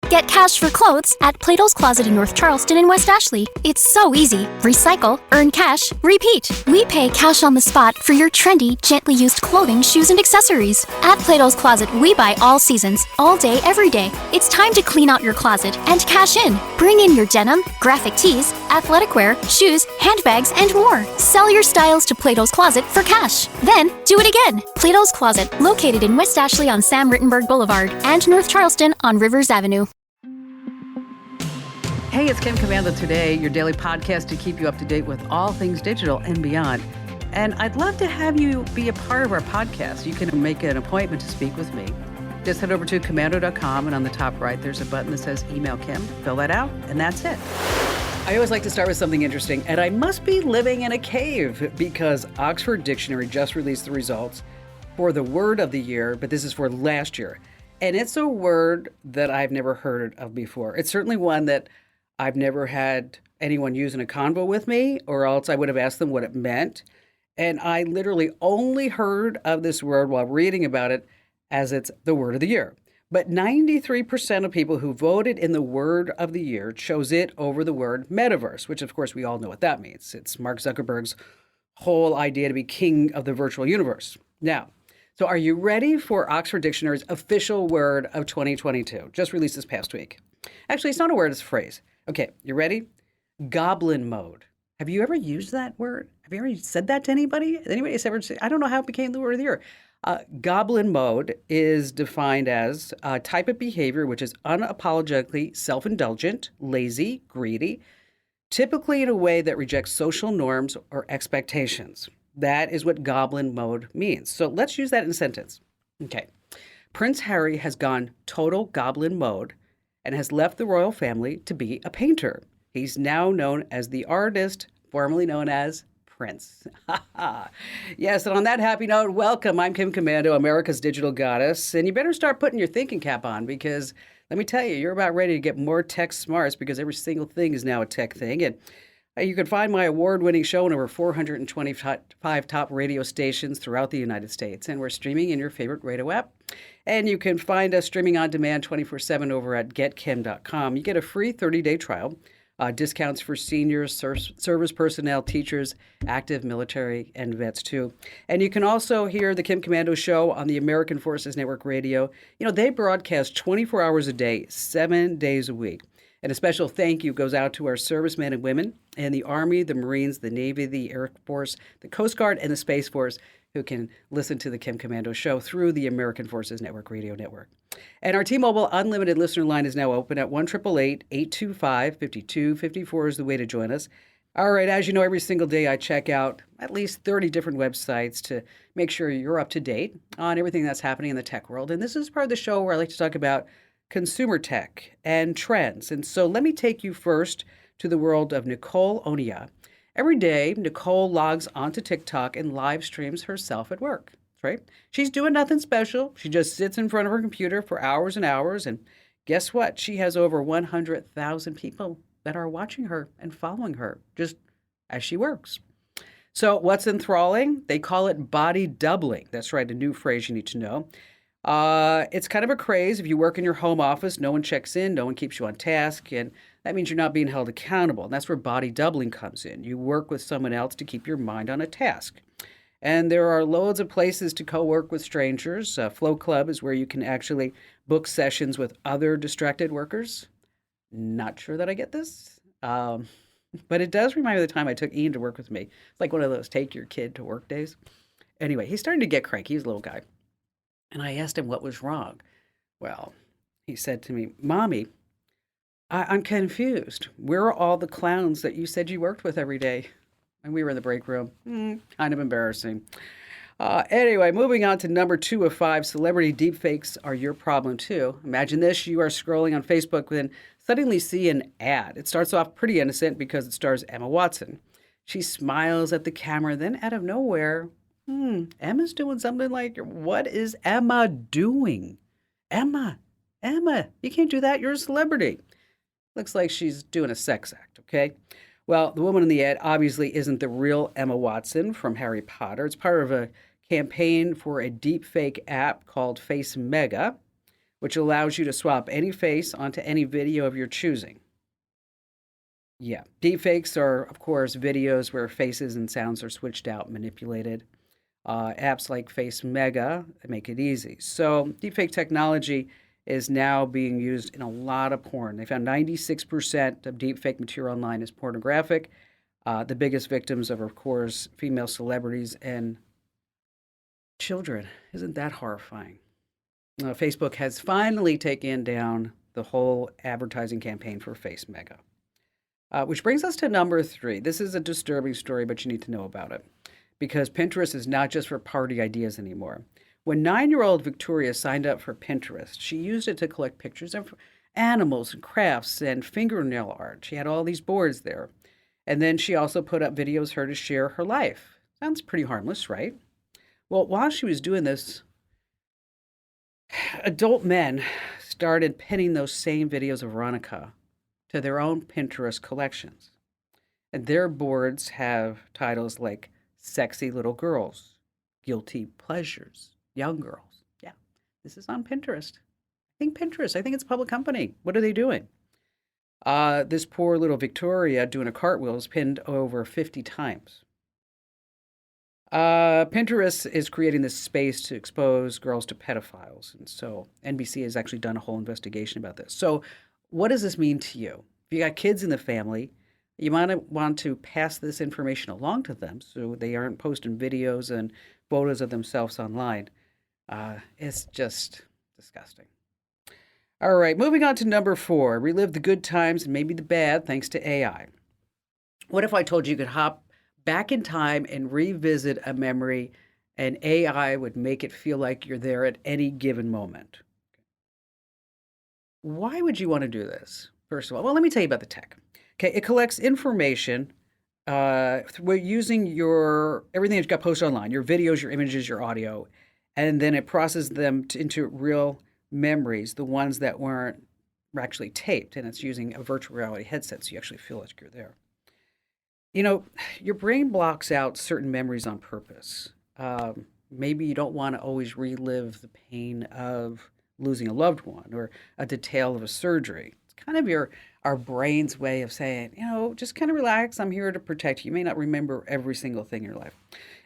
Get cash for clothes at Plato's Closet in North Charleston and West Ashley. It's so easy. Recycle, earn cash, repeat. We pay cash on the spot for your trendy, gently used clothing, shoes, and accessories. At Plato's Closet, we buy all seasons, all day, every day. It's time to clean out your closet and cash in. Bring in your denim, graphic tees, athletic wear, shoes, handbags, and more. Sell your styles to Plato's Closet for cash. Then, do it again. Plato's Closet, located in West Ashley on Sam Rittenberg Boulevard and North Charleston on Rivers Avenue. Hey, it's Kim Commando Today, your daily podcast to keep you up to date with all things digital and beyond. And I'd love to have you be a part of our podcast. You can make an appointment to speak with me. Just head over to commando.com, and on the top right, there's a button that says Email Kim. Fill that out, and that's it. I always like to start with something interesting, and I must be living in a cave because Oxford Dictionary just released the results for the word of the year, but this is for last year. And it's a word that I've never heard of before. It's certainly one that I've never had anyone use in a convo with me, or else I would have asked them what it meant. And I literally only heard of this word while reading about it as it's the word of the year. But 93% of people who voted in the word of the year chose it over the word metaverse, which of course we all know what that means. It's Mark Zuckerberg's whole idea to be king of the virtual universe. Now, so are you ready for Oxford Dictionary's official word of 2022, just released this past week? Actually, it's not a word, it's a phrase. Okay, you ready? Goblin mode. Have you ever used that word? Have you ever said that to anybody? Anybody has ever said, I don't know how it became the word of the year. Goblin mode is defined as a type of behavior which is unapologetically self-indulgent, lazy, greedy, typically in a way that rejects social norms or expectations. That is what goblin mode means. So let's use that in a sentence. Okay. Prince Harry has gone total goblin mode and has left the royal family to be a painter. He's now known as the artist, formerly known as Prince. Yes, and on that happy note, welcome. I'm Kim Commando, America's digital goddess. And you better start putting your thinking cap on because let me tell you, you're about ready to get more tech smarts because every single thing is now a tech thing. And you can find my award-winning show on over 425 top radio stations throughout the United States. And we're streaming in your favorite radio app. And you can find us streaming on demand 24/7 over at getkim.com. You get a free 30-day trial. Discounts for seniors, service personnel, teachers, active military, and vets, too. And you can also hear the Kim Commando Show on the American Forces Network Radio. You know, they broadcast 24 hours a day, 7 days a week. And a special thank you goes out to our servicemen and women in the Army, the Marines, the Navy, the Air Force, the Coast Guard, and the Space Force who can listen to the Kim Commando Show through the American Forces Network Radio Network. And our T-Mobile Unlimited listener line is now open at 1-888-825-5254 is the way to join us. All right, as you know, every single day I check out at least 30 different websites to make sure you're up to date on everything that's happening in the tech world. And this is part of the show where I like to talk about consumer tech and trends. And so let me take you first to the world of Nicole Onia. Every day, Nicole logs onto TikTok and live streams herself at work, right? She's doing nothing special. She just sits in front of her computer for hours and hours. And guess what? She has over 100,000 people that are watching her and following her just as she works. So what's enthralling? They call it body doubling. That's right, a new phrase you need to know. It's kind of a craze. If you work in your home office, no one checks in, no one keeps you on task, and that means you're not being held accountable. And that's where body doubling comes in. You work with someone else to keep your mind on a task. And there are loads of places to co-work with strangers. Flow Club is where you can actually book sessions with other distracted workers. Not sure that I get this, but it does remind me of the time I took Ian to work with me. It's like one of those take your kid to work days. Anyway, he's starting to get cranky. He's a little guy. And I asked him what was wrong. Well, he said to me, Mommy, I'm confused. Where are all the clowns that you said you worked with every day? And we were in the break room. Kind of embarrassing. Anyway, moving on to number 2 of 5, celebrity deepfakes are your problem too. Imagine this, you are scrolling on Facebook and suddenly see an ad. It starts off pretty innocent because it stars Emma Watson. She smiles at the camera, then out of nowhere, Emma's doing something like, what is Emma doing? Emma, you can't do that. You're a celebrity. Looks like she's doing a sex act, okay? Well, the woman in the ad obviously isn't the real Emma Watson from Harry Potter. It's part of a campaign for a deepfake app called Face Mega, which allows you to swap any face onto any video of your choosing. Yeah, deepfakes are, of course, videos where faces and sounds are switched out, manipulated. Apps like Face Mega make it easy. So, deepfake technology is now being used in a lot of porn. They found 96% of deepfake material online is pornographic. The biggest victims are, of course, female celebrities and children. Isn't that horrifying? Facebook has finally taken down the whole advertising campaign for Face Mega. Which brings us to number 3. This is a disturbing story, but you need to know about it. Because Pinterest is not just for party ideas anymore. When 9-year-old Victoria signed up for Pinterest, she used it to collect pictures of animals and crafts and fingernail art. She had all these boards there. And then she also put up videos of her to share her life. Sounds pretty harmless, right? Well, while she was doing this, adult men started pinning those same videos of Veronica to their own Pinterest collections. And their boards have titles like Sexy Little Girls, Guilty Pleasures, Young Girls. Yeah, this is on Pinterest. I think it's a public company. What are they doing? This poor little Victoria doing a cartwheel is pinned over 50 times. Pinterest is creating this space to expose girls to pedophiles. And so NBC has actually done a whole investigation about this. So what does this mean to you? If you got kids in the family, you might want to pass this information along to them so they aren't posting videos and photos of themselves online. It's just disgusting. All right, moving on to number 4. Relive the good times and maybe the bad thanks to AI. What if I told you could hop back in time and revisit a memory and AI would make it feel like you're there at any given moment? Why would you want to do this? First of all, well, let me tell you about the tech. Okay, it collects information. We're using everything that got posted online, your videos, your images, your audio, and then it processes them into real memories, the ones that were actually taped, and it's using a virtual reality headset, so you actually feel like you're there. You know, your brain blocks out certain memories on purpose. Maybe you don't want to always relive the pain of losing a loved one or a detail of a surgery. It's kind of our brain's way of saying, just kind of relax. I'm here to protect you. You may not remember every single thing in your life.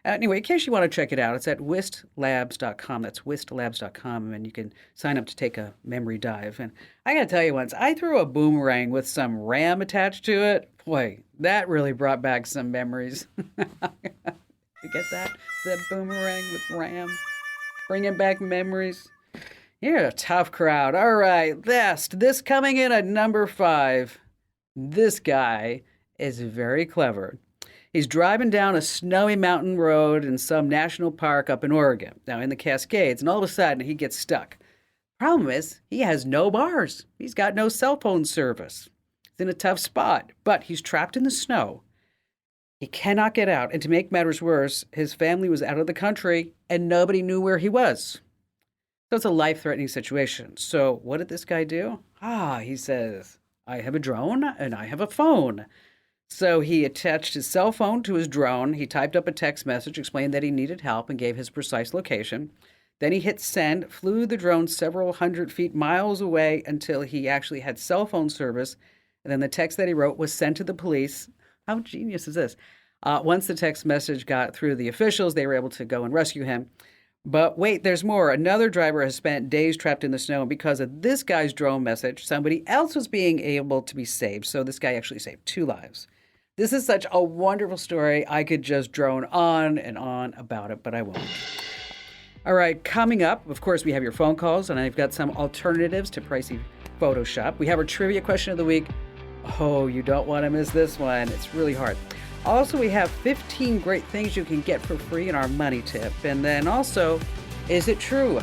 Anyway, in case you want to check it out, it's at wistlabs.com. That's wistlabs.com, and you can sign up to take a memory dive. And I got to tell you once, I threw a boomerang with some RAM attached to it. Boy, that really brought back some memories. You get that? That boomerang with RAM? Bringing back memories. You're a tough crowd. All right, this coming in at number 5. This guy is very clever. He's driving down a snowy mountain road in some national park up in Oregon, now in the Cascades, and all of a sudden he gets stuck. Problem is, he has no bars. He's got no cell phone service. He's in a tough spot, but he's trapped in the snow. He cannot get out, and to make matters worse, his family was out of the country, and nobody knew where he was. So it's a life-threatening situation. So what did this guy do? He says, I have a drone, and I have a phone. So he attached his cell phone to his drone. He typed up a text message, explained that he needed help, and gave his precise location. Then he hit send, flew the drone several hundred feet miles away until he actually had cell phone service. And then the text that he wrote was sent to the police. How genius is this? Once the text message got through the officials, they were able to go and rescue him. But wait, there's more. Another driver has spent days trapped in the snow, and because of this guy's drone message, somebody else was being able to be saved. So this guy actually saved 2 lives. This is such a wonderful story. I could just drone on and on about it, but I won't. All right, coming up, of course, we have your phone calls, and I've got some alternatives to pricey Photoshop. We have our trivia question of the week. Oh, you don't want to miss this one. It's really hard. Also, we have 15 great things you can get for free in our money tip. And then also, is it true?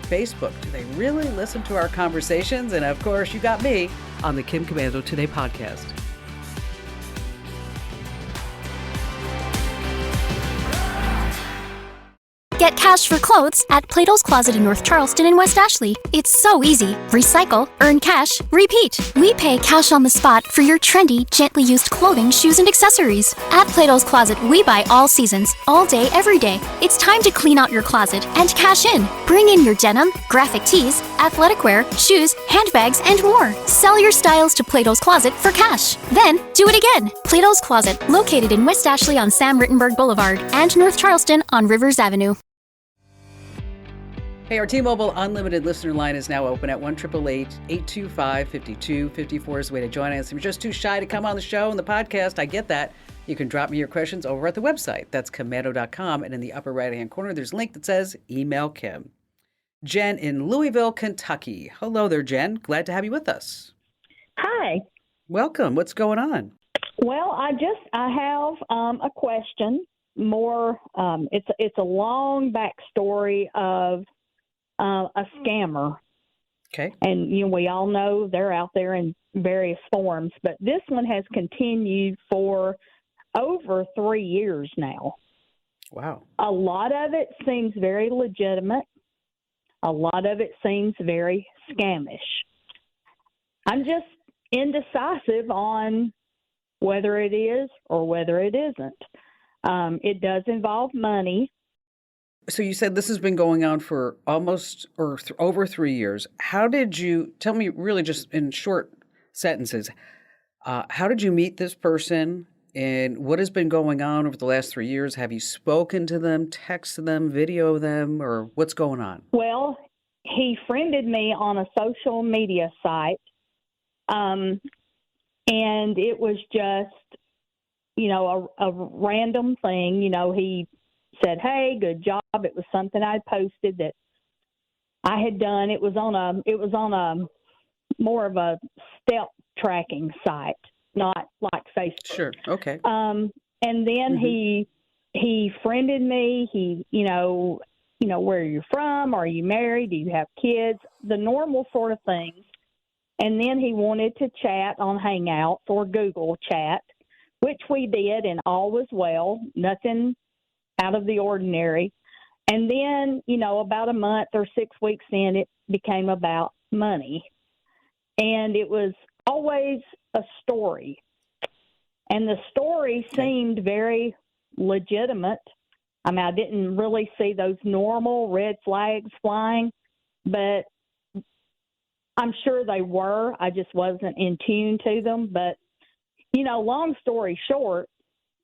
Facebook, do they really listen to our conversations? And of course, you got me on the Kim Komando Today podcast. Get cash for clothes at Plato's Closet in North Charleston and West Ashley. It's so easy. Recycle, earn cash, repeat. We pay cash on the spot for your trendy, gently used clothing, shoes, and accessories. At Plato's Closet, we buy all seasons, all day, every day. It's time to clean out your closet and cash in. Bring in your denim, graphic tees, athletic wear, shoes, handbags, and more. Sell your styles to Plato's Closet for cash. Then, do it again. Plato's Closet, located in West Ashley on Sam Rittenberg Boulevard and North Charleston on Rivers Avenue. Hey, our T-Mobile Unlimited listener line is now open at 1-888-825-5254 is the way to join us. If you're just too shy to come on the show and the podcast, I get that. You can drop me your questions over at the website. That's commando.com. And in the upper right-hand corner, there's a link that says Email Kim. Jen in Louisville, Kentucky. Hello there, Jen. Glad to have you with us. Hi. Welcome. What's going on? Well, I have a question. More, it's a long backstory of a scammer. Okay. And we all know they're out there in various forms, but this one has continued for over 3 years now. Wow. A lot of it seems very legitimate. A lot of it seems very scamish. I'm just indecisive on whether it is or whether it isn't. It does involve money. So you said this has been going on for almost or over 3 years. How did you, tell me really just in short sentences, how did you meet this person and what has been going on over the last 3 years? Have you spoken to them, texted them, video them, or what's going on? Well, he friended me on a social media site, and it was just, a random thing. He said, "Hey, good job." It was something I posted that I had done. It was on a more of a step tracking site, not like Facebook. Sure. Okay. And then he friended me. He, where you're from, are you married, do you have kids, the normal sort of things. And then he wanted to chat on Hangouts or Google Chat, which we did, and all was well, nothing out of the ordinary. And then, about a month or 6 weeks in, it became about money. And it was always a story. And the story seemed very legitimate. I mean, I didn't really see those normal red flags flying, but I'm sure they were. I just wasn't in tune to them. But, long story short,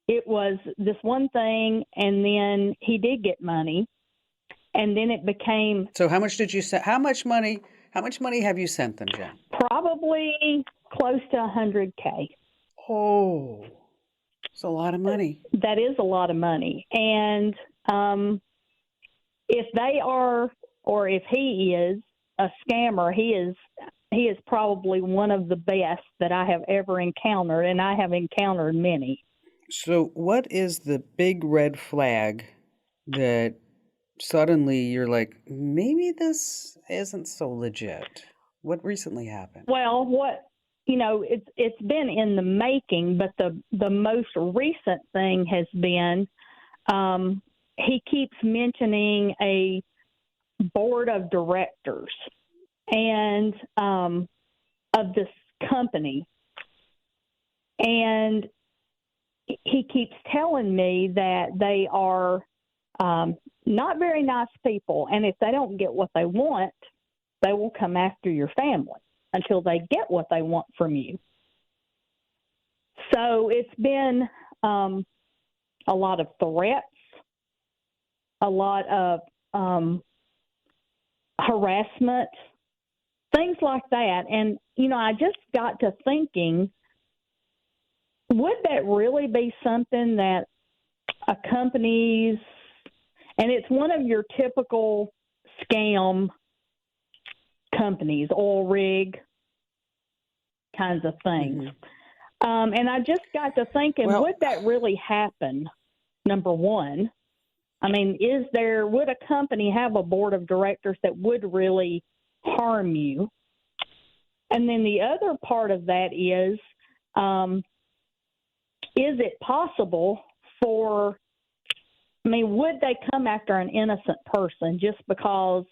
it was this one thing, and then he did get money, and then it became. So how much did you send? How much money have you sent them, Jen? Probably close to $100K. Oh, it's a lot of money. That is a lot of money. And if they are, or if he is a scammer, he is probably one of the best that I have ever encountered, and I have encountered many. So what is the big red flag that suddenly you're like, maybe this isn't so legit? What recently happened? Well, it's been in the making, but the most recent thing has been he keeps mentioning a board of directors and of this company, and he keeps telling me that they are not very nice people, and if they don't get what they want, they will come after your family until they get what they want from you. So it's been a lot of threats, a lot of harassment, things like that. And, I just got to thinking, would that really be something that a company's, and it's one of your typical scam companies, oil rig kinds of things. Mm-hmm. And I just got to thinking, would that really happen? Number one, I mean, would a company have a board of directors that would really harm you? And then the other part of that is it possible would they come after an innocent person just because?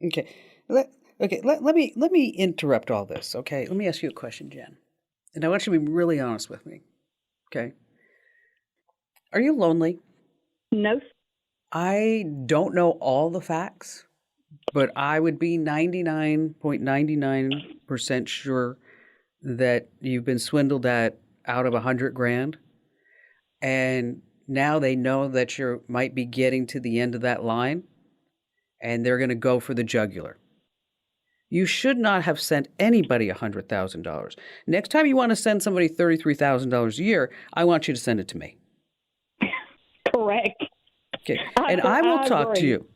Okay. Let me interrupt all this. Okay. Let me ask you a question, Jen. And I want you to be really honest with me. Okay. Are you lonely? No. I don't know all the facts, but I would be 99.99% sure that you've been swindled out of 100 grand. And now they know that you might be getting to the end of that line, and they're going to go for the jugular. You should not have sent anybody $100,000. Next time you want to send somebody $33,000 a year, I want you to send it to me. Correct. Okay. And I will talk to you.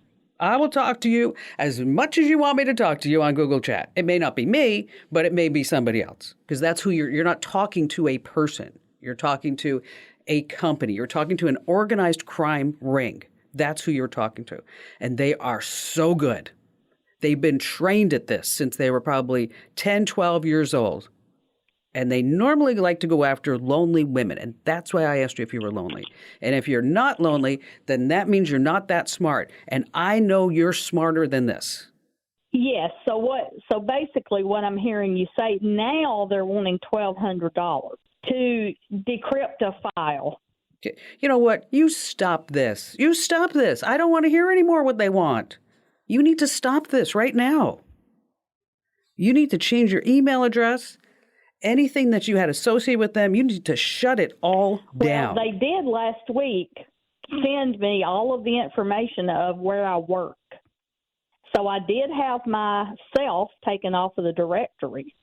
I will talk to you as much as you want me to talk to you on Google Chat. It may not be me, but it may be somebody else, because that's who you're not talking to a person. You're talking to a company. You're talking to an organized crime ring. That's who you're talking to. And they are so good. They've been trained at this since they were probably 10, 12 years old. And they normally like to go after lonely women. And that's why I asked you if you were lonely. And if you're not lonely, then that means you're not that smart. And I know you're smarter than this. Yes. So basically what I'm hearing you say, now they're wanting $1,200 to decrypt a file. You know what? You stop this. You stop this. I don't want to hear any more what they want. You need to stop this right now. You need to change your email address. Anything that you had associated with them, you need to shut it all down. Well, they did last week send me all of the information of where I work. So I did have myself taken off of the directory.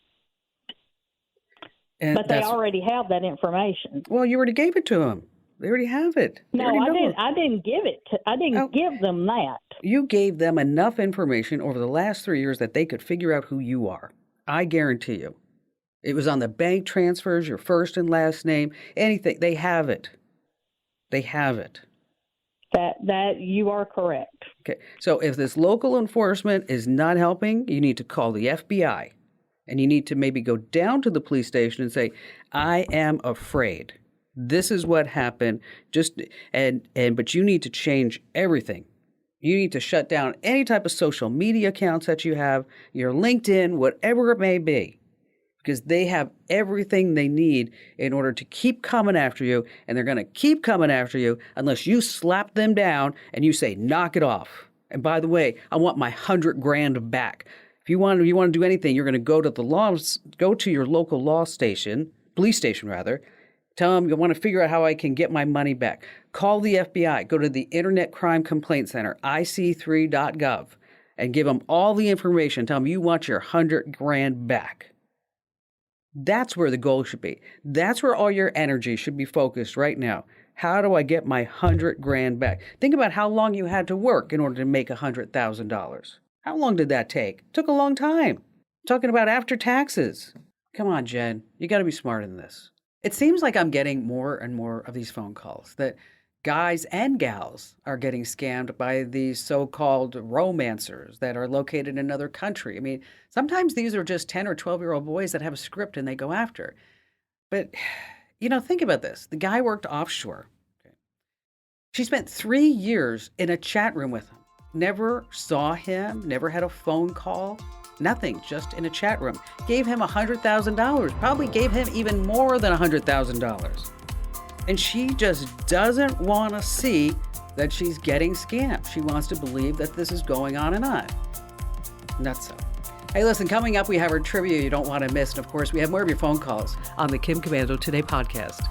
But they already have that information. Well, you already gave it to them. They already have it. No, I didn't. I didn't give it. I didn't give them that. You gave them enough information over the last 3 years that they could figure out who you are. I guarantee you. It was on the bank transfers, your first and last name, anything. They have it. They have it. That you are correct. Okay. So if this local enforcement is not helping, you need to call the FBI. And you need to maybe go down to the police station and say, I am afraid. This is what happened. But you need to change everything. You need to shut down any type of social media accounts that you have, your LinkedIn, whatever it may be, because they have everything they need in order to keep coming after you, and they're going to keep coming after you unless you slap them down and you say, knock it off. And by the way, I want my 100 grand back. If you want to do anything, you're going to go to your local police station rather. Tell them you want to figure out how I can get my money back. Call the FBI. Go to the Internet Crime Complaint Center, ic3.gov, and give them all the information. Tell them you want your 100 grand back. That's where the goal should be. That's where all your energy should be focused right now. How do I get my 100 grand back? Think about how long you had to work in order to make $100,000. How long did that take? It took a long time. Talking about after taxes. Come on, Jen. You got to be smarter than this. It seems like I'm getting more and more of these phone calls that guys and gals are getting scammed by these so-called romancers that are located in another country. I mean, sometimes these are just 10 or 12-year-old boys that have a script and they go after. But, think about this. The guy worked offshore. Okay. She spent 3 years in a chat room with him. Never saw him, never had a phone call. Nothing, just in a chat room. Gave him $100,000, probably gave him even more than $100,000. And she just doesn't want to see that she's getting scammed. She wants to believe that this is going on and on. Not so. Hey, listen, coming up, we have our trivia you don't want to miss. And of course, we have more of your phone calls on the Kim Komando Today podcast.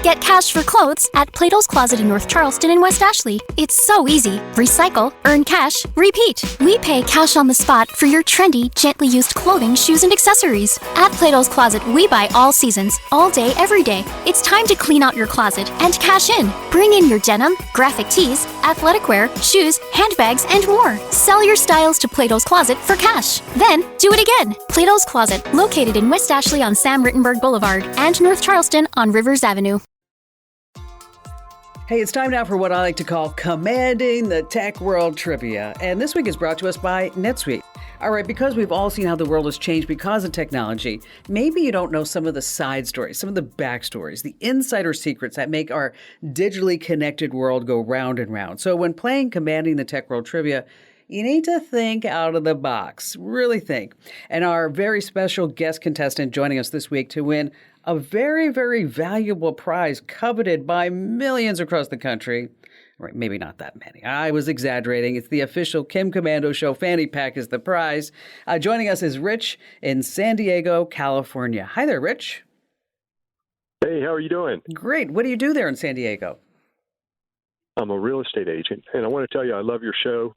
Get cash for clothes at Plato's Closet in North Charleston and West Ashley. It's so easy. Recycle, earn cash, repeat. We pay cash on the spot for your trendy, gently used clothing, shoes, and accessories. At Plato's Closet, we buy all seasons, all day, every day. It's time to clean out your closet and cash in. Bring in your denim, graphic tees, athletic wear, shoes, handbags, and more. Sell your styles to Plato's Closet for cash. Then, do it again. Plato's Closet, located in West Ashley on Sam Rittenberg Boulevard and North Charleston on Rivers Avenue. Hey, it's time now for what I like to call Commanding the Tech World Trivia. And this week is brought to us by NetSuite. All right, because we've all seen how the world has changed because of technology, maybe you don't know some of the side stories, some of the backstories, the insider secrets that make our digitally connected world go round and round. So when playing Commanding the Tech World Trivia, you need to think out of the box, really think. And our very special guest contestant joining us this week to win a very, very valuable prize coveted by millions across the country. Right, maybe not that many. I was exaggerating. It's the official Kim Komando Show fanny pack is the prize. Joining us is Rich in San Diego, California. Hi there, Rich. Hey, how are you doing? Great. What do you do there in San Diego? I'm a real estate agent, and I want to tell you I love your show.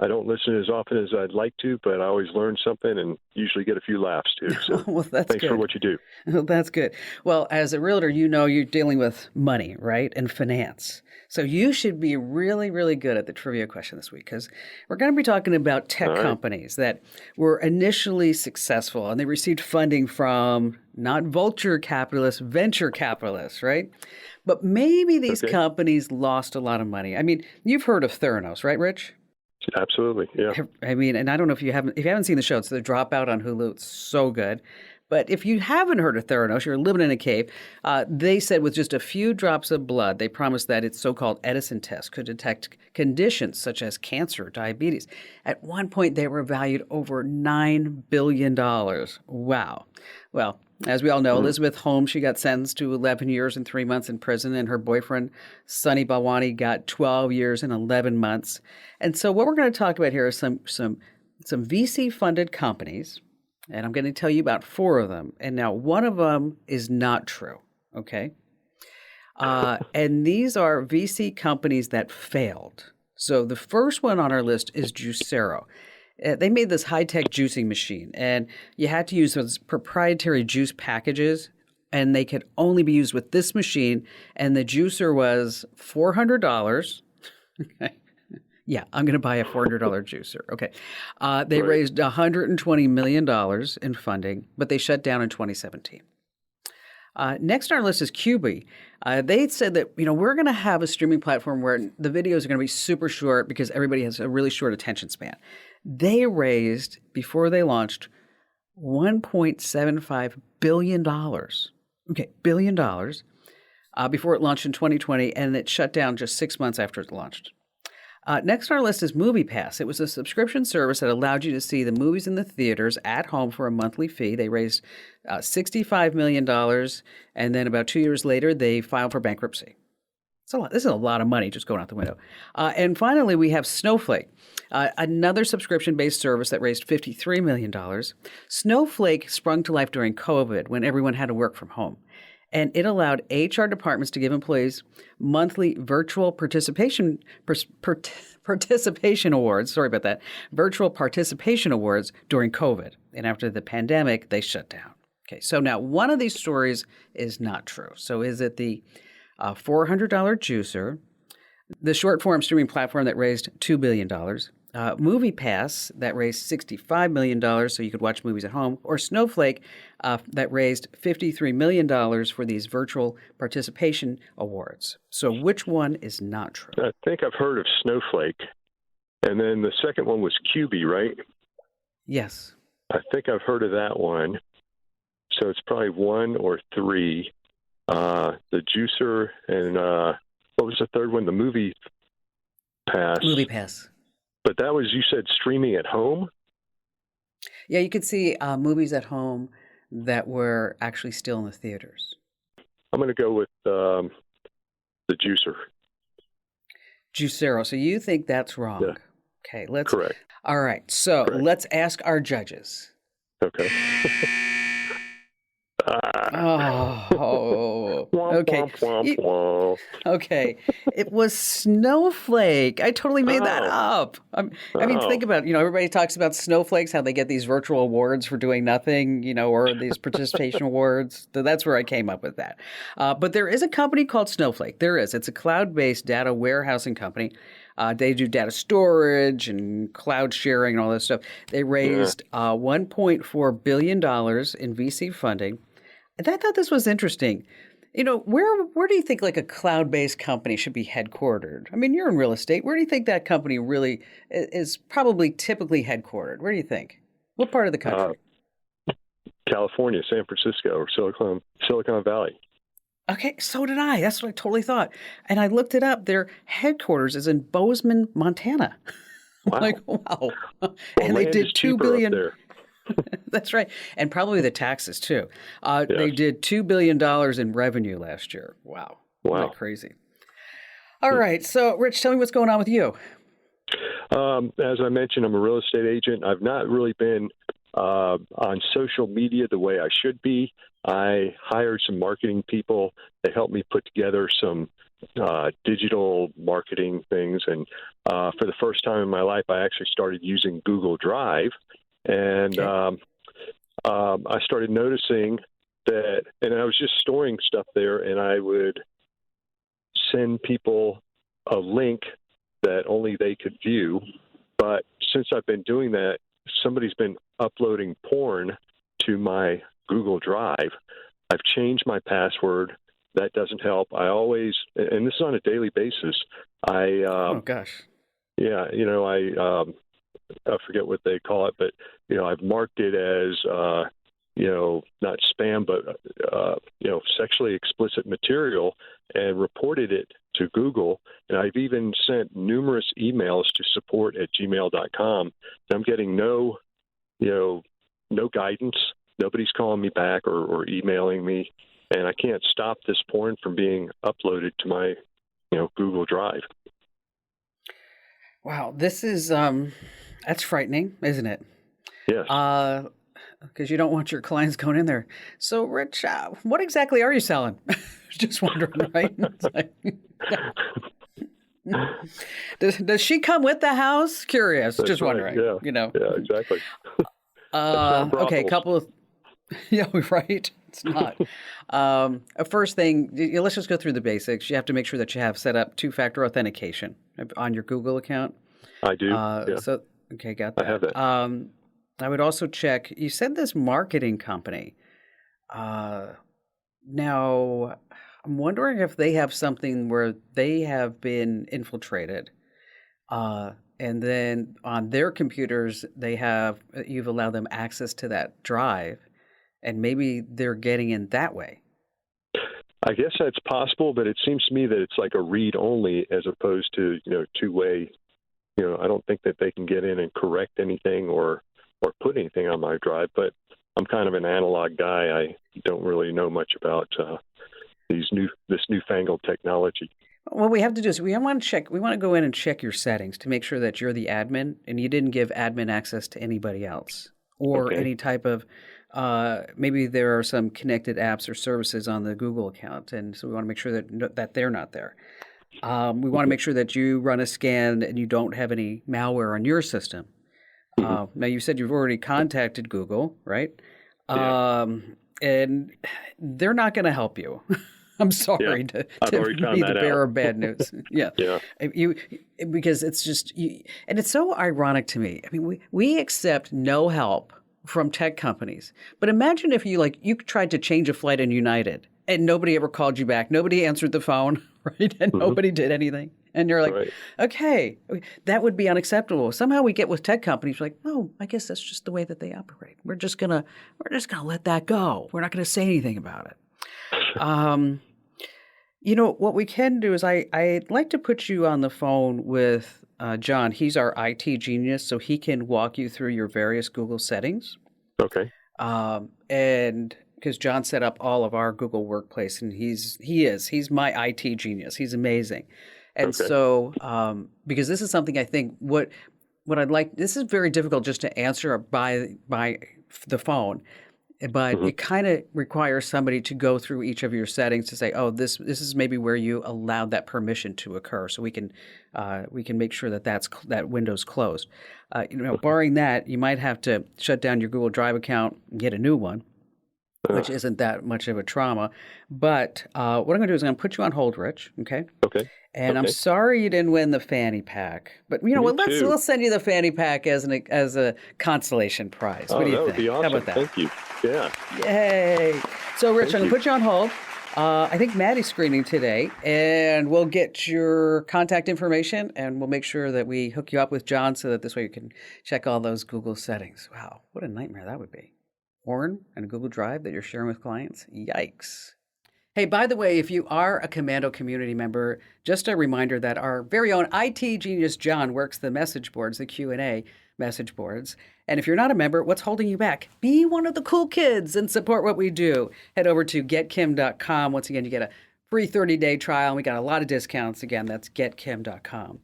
I don't listen as often as I'd like to, but I always learn something and usually get a few laughs too. So well, that's thanks good. for what you do. Well, that's good. Well, as a realtor, you know you're dealing with money, right, and finance. So you should be really, really good at the trivia question this week because we're going to be talking about tech companies that were initially successful and they received funding from not vulture capitalists, venture capitalists, right? But maybe these companies lost a lot of money. I mean, you've heard of Theranos, right, Rich? Absolutely, yeah. I mean, and I don't know if you haven't seen the show. It's The Dropout on Hulu. It's so good. But if you haven't heard of Theranos, you're living in a cave. They said with just a few drops of blood, they promised that its so-called Edison test could detect conditions such as cancer, diabetes. At one point, they were valued over $9 billion. Wow. Well, as we all know, Elizabeth Holmes, she got sentenced to 11 years and 3 months in prison, and her boyfriend, Sunny Balwani, got 12 years and 11 months. And so what we're going to talk about here is some VC-funded companies, and I'm going to tell you about 4 of them. And now one of them is not true, okay? And these are VC companies that failed. So the first one on our list is Juicero. They made this high-tech juicing machine, and you had to use those proprietary juice packages, and they could only be used with this machine, and the juicer was $400. Okay. Yeah, I'm going to buy a $400 juicer. Okay. They raised $120 million in funding, but they shut down in 2017. Next on our list is QB. They said that, we're going to have a streaming platform where the videos are going to be super short because everybody has a really short attention span. They raised, before they launched, $1.75 billion. Okay, billion dollars before it launched in 2020, and it shut down just 6 months after it launched. Next on our list is MoviePass. It was a subscription service that allowed you to see the movies in the theaters at home for a monthly fee. They raised $65 million, and then about 2 years later, they filed for bankruptcy. This is a lot of money just going out the window. And finally, we have Snowflake, another subscription-based service that raised $53 million. Snowflake sprung to life during COVID when everyone had to work from home. And it allowed HR departments to give employees monthly virtual participation awards. Sorry about that. Virtual participation awards during COVID. And after the pandemic, they shut down. Okay, so now one of these stories is not true. So is it the $400 juicer, the short-form streaming platform that raised $2 billion, MoviePass that raised $65 million so you could watch movies at home, or Snowflake that raised $53 million for these virtual participation awards. So which one is not true? I think I've heard of Snowflake. And then the second one was QB, right? Yes. I think I've heard of that one. So it's probably 1 or 3. The juicer and what was the third one? The MoviePass. MoviePass. But that was, you said, streaming at home? Yeah, you could see movies at home that were actually still in the theaters. I'm going to go with the juicer. Juicero. So you think that's wrong? Yeah. Okay, let's. Correct. All right, so let's ask our judges. Okay. Okay. Okay. It was Snowflake. I totally made that up. I mean, think about it. Everybody talks about snowflakes, how they get these virtual awards for doing nothing, or these participation awards. So that's where I came up with that. But there is a company called Snowflake. There is. It's a cloud-based data warehousing company. They do data storage and cloud sharing and all this stuff. They raised $1.4 billion in VC funding. And I thought this was interesting. Where do you think like a cloud-based company should be headquartered? I mean, you're in real estate. Where do you think that company really is probably typically headquartered? Where do you think? What part of the country? California, San Francisco, or Silicon Valley. Okay, so did I. That's what I totally thought. And I looked it up. Their headquarters is in Bozeman, Montana. Wow. Like, wow. Well, And they did $2 billion. That's right. And probably the taxes too. Yes. They did $2 billion in revenue last year. Wow. Isn't that crazy? All right. So, Rich, tell me what's going on with you. As I mentioned, I'm a real estate agent. I've not really been on social media the way I should be. I hired some marketing people. They helped me put together some digital marketing things. And for the first time in my life, I actually started using Google Drive. And I started noticing that, and I was just storing stuff there, and I would send people a link that only they could view. But since I've been doing that, somebody's been uploading porn to my Google Drive. I've changed my password. That doesn't help. I always, and this is on a daily basis. Oh gosh. Yeah, I forget what they call it, but I've marked it as not spam, but sexually explicit material, and reported it to Google. And I've even sent numerous emails to support@gmail.com. And I'm getting no guidance. Nobody's calling me back or emailing me, and I can't stop this porn from being uploaded to my Google Drive. Wow, this is that's frightening, isn't it? Yes. Because you don't want your clients going in there. So, Rich, what exactly are you selling? Just wondering, right? Does she come with the house? Curious. That's just right. wondering. Yeah. Yeah, exactly. Okay, a couple of yeah, right. It's not. First thing, let's just go through the basics. You have to make sure that you have set up two-factor authentication on your Google account. I do. So, okay, got that. I have that. I would also check. You said this marketing company. Now, I'm wondering if they have something where they have been infiltrated, and then on their computers you've allowed them access to that drive, and maybe they're getting in that way. I guess that's possible, but it seems to me that it's like a read only as opposed to two-way. I don't think that they can get in and correct anything or put anything on my drive, but I'm kind of an analog guy. I don't really know much about this newfangled technology. What we have to do is we want to go in and check your settings to make sure that you're the admin and you didn't give admin access to anybody else or any type of, maybe there are some connected apps or services on the Google account. And so we want to make sure that they're not there. We want to make sure that you run a scan and you don't have any malware on your system. Now, you said you've already contacted Google, right? Yeah. And they're not going to help you. I'm sorry to be the bearer of bad news. Yeah. Because it's just, and it's so ironic to me. I mean, we accept no help from tech companies. But imagine if you tried to change a flight in United and nobody ever called you back. Nobody answered the phone, right? And nobody did anything. And you're like, okay, that would be unacceptable. Somehow we get with tech companies, we're like, oh, I guess that's just the way that they operate. We're just gonna let that go. We're not gonna say anything about it. What we can do is I'd like to put you on the phone with John. He's our IT genius, so he can walk you through your various Google settings. Okay. And because John set up all of our Google Workplace, and he's my IT genius. He's amazing. And so, because this is something I think what I'd like, this is very difficult just to answer by the phone, but it kind of requires somebody to go through each of your settings to say, oh, this is maybe where you allowed that permission to occur, so we can make sure that window's closed. Barring that, you might have to shut down your Google Drive account and get a new one, which isn't that much of a trauma. But what I'm going to do is I'm going to put you on hold, Rich. Okay. Okay. And I'm sorry you didn't win the fanny pack, but let's send you the fanny pack as a consolation prize. What do you think? Would be awesome. How about that? Thank you. Yeah. Yay! So, Rich, I'm going to put you on hold. I think Maddie's screening today, and we'll get your contact information, and we'll make sure that we hook you up with John so that this way you can check all those Google settings. Wow, what a nightmare that would be. Porn and a Google Drive that you're sharing with clients? Yikes. Hey, by the way, if you are a Commando community member, just a reminder that our very own IT genius John works the message boards, the Q&A. message boards. And if you're not a member, what's holding you back? Be one of the cool kids and support what we do. Head over to getkim.com. Once again, you get a free 30-day trial. And we got a lot of discounts. Again, that's getkim.com.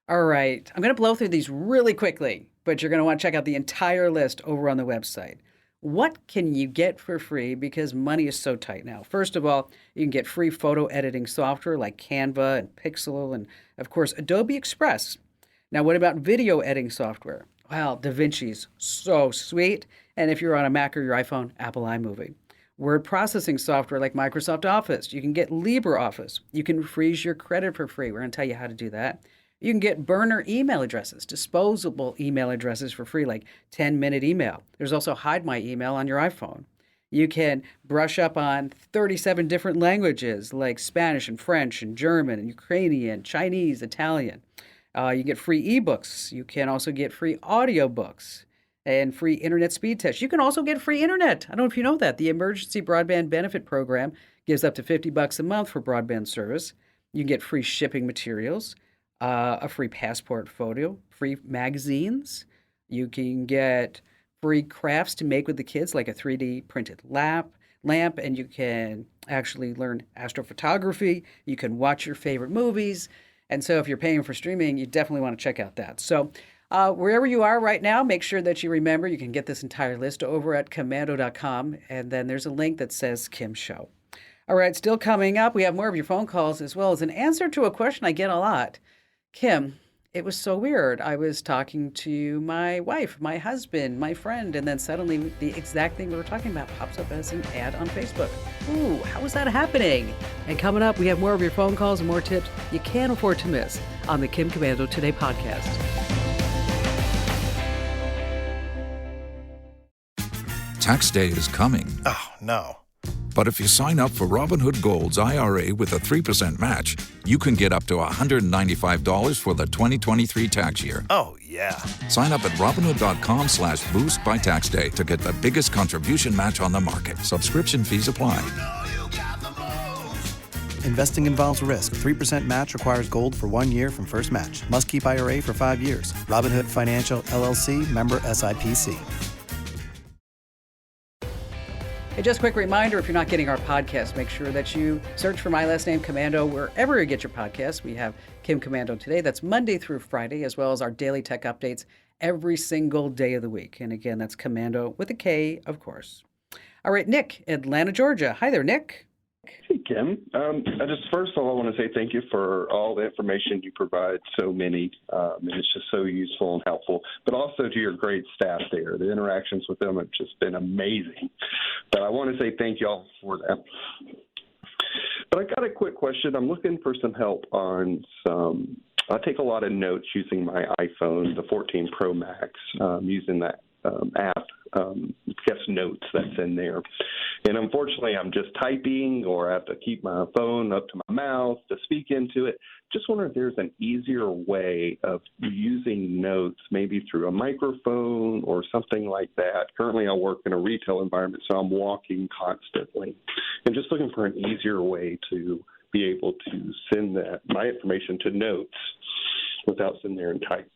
All right. I'm going to blow through these really quickly, but you're going to want to check out the entire list over on the website. What can you get for free because money is so tight now? First of all, you can get free photo editing software like Canva and Pixel and, of course, Adobe Express. Now, what about video editing software? Well, DaVinci's so sweet. And if you're on a Mac or your iPhone, Apple iMovie. Word processing software like Microsoft Office. You can get LibreOffice. You can freeze your credit for free. We're going to tell you how to do that. You can get burner email addresses, disposable email addresses for free, like 10-minute email. There's also Hide My Email on your iPhone. You can brush up on 37 different languages like Spanish and French and German and Ukrainian, Chinese, Italian. You get free ebooks. You can also get free audiobooks and free internet speed tests. You can also get free internet. I don't know if you know that. The Emergency Broadband Benefit Program gives up to $50 a month for broadband service. You can get free shipping materials. A free passport photo, free magazines. You can get free crafts to make with the kids, like a 3D printed lamp, and you can actually learn astrophotography. You can watch your favorite movies. And so if you're paying for streaming, you definitely want to check out that. So wherever you are right now, make sure that you remember you can get this entire list over at commando.com. And then there's a link that says Kim Show. All right, still coming up, we have more of your phone calls as well as an answer to a question I get a lot. Kim, it was so weird. I was talking to my wife, my husband, my friend, and then suddenly the exact thing we were talking about pops up as an ad on Facebook. Ooh, how is that happening? And coming up, we have more of your phone calls and more tips you can't afford to miss on the Kim Komando Today podcast. Tax day is coming. Oh, no. But if you sign up for Robinhood Gold's IRA with a 3% match, you can get up to $195 for the 2023 tax year. Oh, yeah. Sign up at Robinhood.com/boost by tax day to get the biggest contribution match on the market. Subscription fees apply. Investing involves risk. 3% match requires gold for 1 year from first match. Must keep IRA for 5 years. Robinhood Financial, LLC, member SIPC. Hey, just a quick reminder, if you're not getting our podcast, make sure that you search for my last name, Komando, wherever you get your podcasts. We have Kim Komando Today. That's Monday through Friday, as well as our daily tech updates every single day of the week. And again, that's Komando with a K, of course. All right, Nick, Atlanta, Georgia. Hi there, Nick. Hey, Kim. First of all, I want to say thank you for all the information you provide so many. And it's just so useful and helpful. But also to your great staff there. The interactions with them have just been amazing. But I want to say thank you all for that. But I got a quick question. I'm looking for some help on I take a lot of notes using my iPhone, the 14 Pro Max, using that app, Guest Notes that's in there. And unfortunately, I'm just typing or I have to keep my phone up to my mouth to speak into it. Just wonder if there's an easier way of using notes, maybe through a microphone or something like that. Currently, I work in a retail environment, so I'm walking constantly. And just looking for an easier way to be able to send my information to notes without sitting there and type.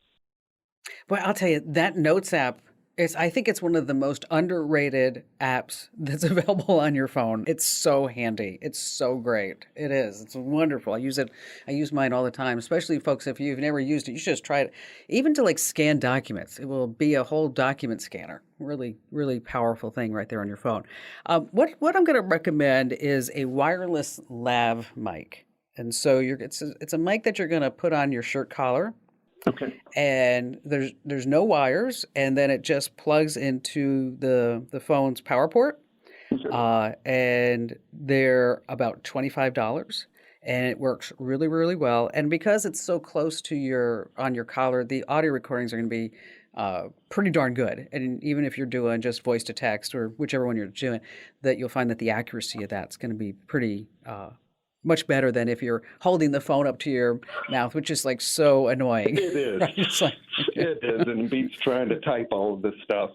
Well, I'll tell you, that Notes app, I think it's one of the most underrated apps that's available on your phone. It's so handy. It's so great. It is. It's wonderful. I use mine all the time, especially folks, if you've never used it, you should just try it. Even to like scan documents. It will be a whole document scanner. Really, really powerful thing right there on your phone. What I'm going to recommend is a wireless lav mic. And so it's a mic that you're going to put on your shirt collar. Okay. And there's no wires, and then it just plugs into the phone's power port. Okay. And they're about $25, and it works really, really well. And because it's so close to on your collar, the audio recordings are going to be pretty darn good. And even if you're doing just voice to text or whichever one you're doing, that you'll find that the accuracy of that's going to be pretty much better than if you're holding the phone up to your mouth, which is like so annoying. It is. Right? It is, and it beats trying to type all of this stuff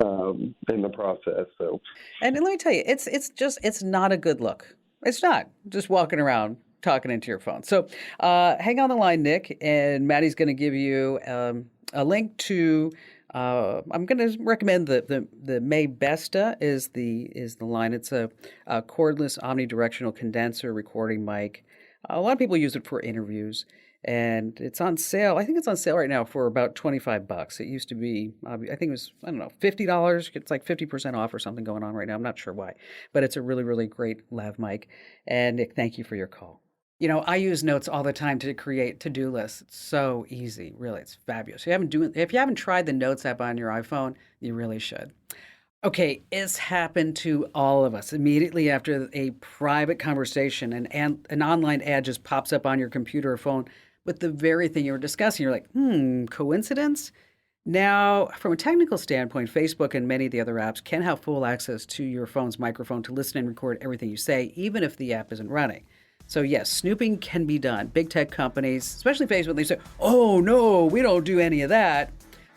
in the process. So, and let me tell you, it's not a good look. It's not just walking around talking into your phone. So hang on the line, Nick, and Maddie's going to give you a link to. I'm going to recommend the May Besta is the line. It's a cordless omnidirectional condenser recording mic. A lot of people use it for interviews, and it's on sale. I think it's on sale right now for about $25. It used to be, I think it was, I don't know, $50. It's like 50% off or something going on right now. I'm not sure why, but it's a really, really great lav mic. And Nick, thank you for your call. You know, I use notes all the time to create to-do lists. It's so easy, really. It's fabulous. If you haven't tried the Notes app on your iPhone, you really should. Okay, it's happened to all of us. Immediately after a private conversation, an online ad just pops up on your computer or phone with the very thing you were discussing. You're like, coincidence? Now, from a technical standpoint, Facebook and many of the other apps can have full access to your phone's microphone to listen and record everything you say, even if the app isn't running. So yes, snooping can be done. Big tech companies, especially Facebook, they say, oh no, we don't do any of that.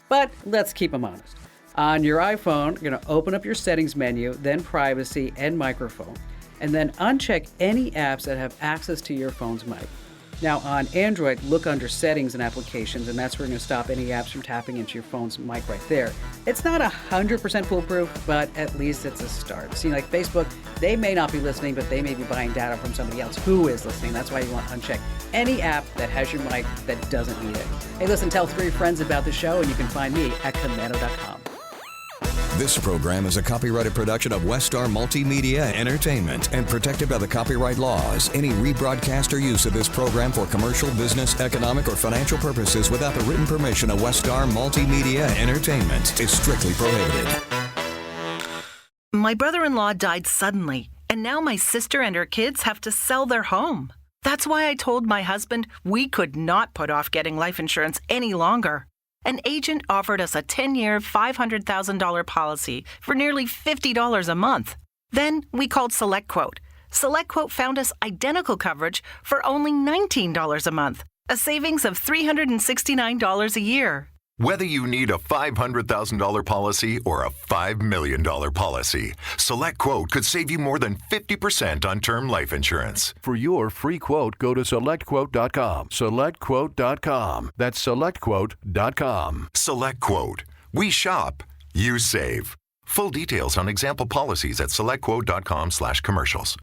But let's keep them honest. On your iPhone, you're going to open up your settings menu, then privacy and microphone, and then uncheck any apps that have access to your phone's mic. Now on Android, look under settings and applications, and that's where you're going to stop any apps from tapping into your phone's mic right there. It's not 100% foolproof, but at least it's a start. See, like Facebook, they may not be listening, but they may be buying data from somebody else who is listening. That's why you want to uncheck any app that has your mic that doesn't need it. Hey, listen, tell 3 friends about the show, and you can find me at commando.com. This program is a copyrighted production of Westar Multimedia Entertainment and protected by the copyright laws. Any rebroadcast or use of this program for commercial, business, economic, or financial purposes without the written permission of Westar Multimedia Entertainment is strictly prohibited. My brother-in-law died suddenly, and now my sister and her kids have to sell their home. That's why I told my husband we could not put off getting life insurance any longer. An agent offered us a 10-year, $500,000 policy for nearly $50 a month. Then we called SelectQuote. SelectQuote found us identical coverage for only $19 a month, a savings of $369 a year. Whether you need a $500,000 policy or a $5 million policy, SelectQuote could save you more than 50% on term life insurance. For your free quote, go to SelectQuote.com. SelectQuote.com. That's SelectQuote.com. SelectQuote. We shop, you save. Full details on example policies at SelectQuote.com/commercials.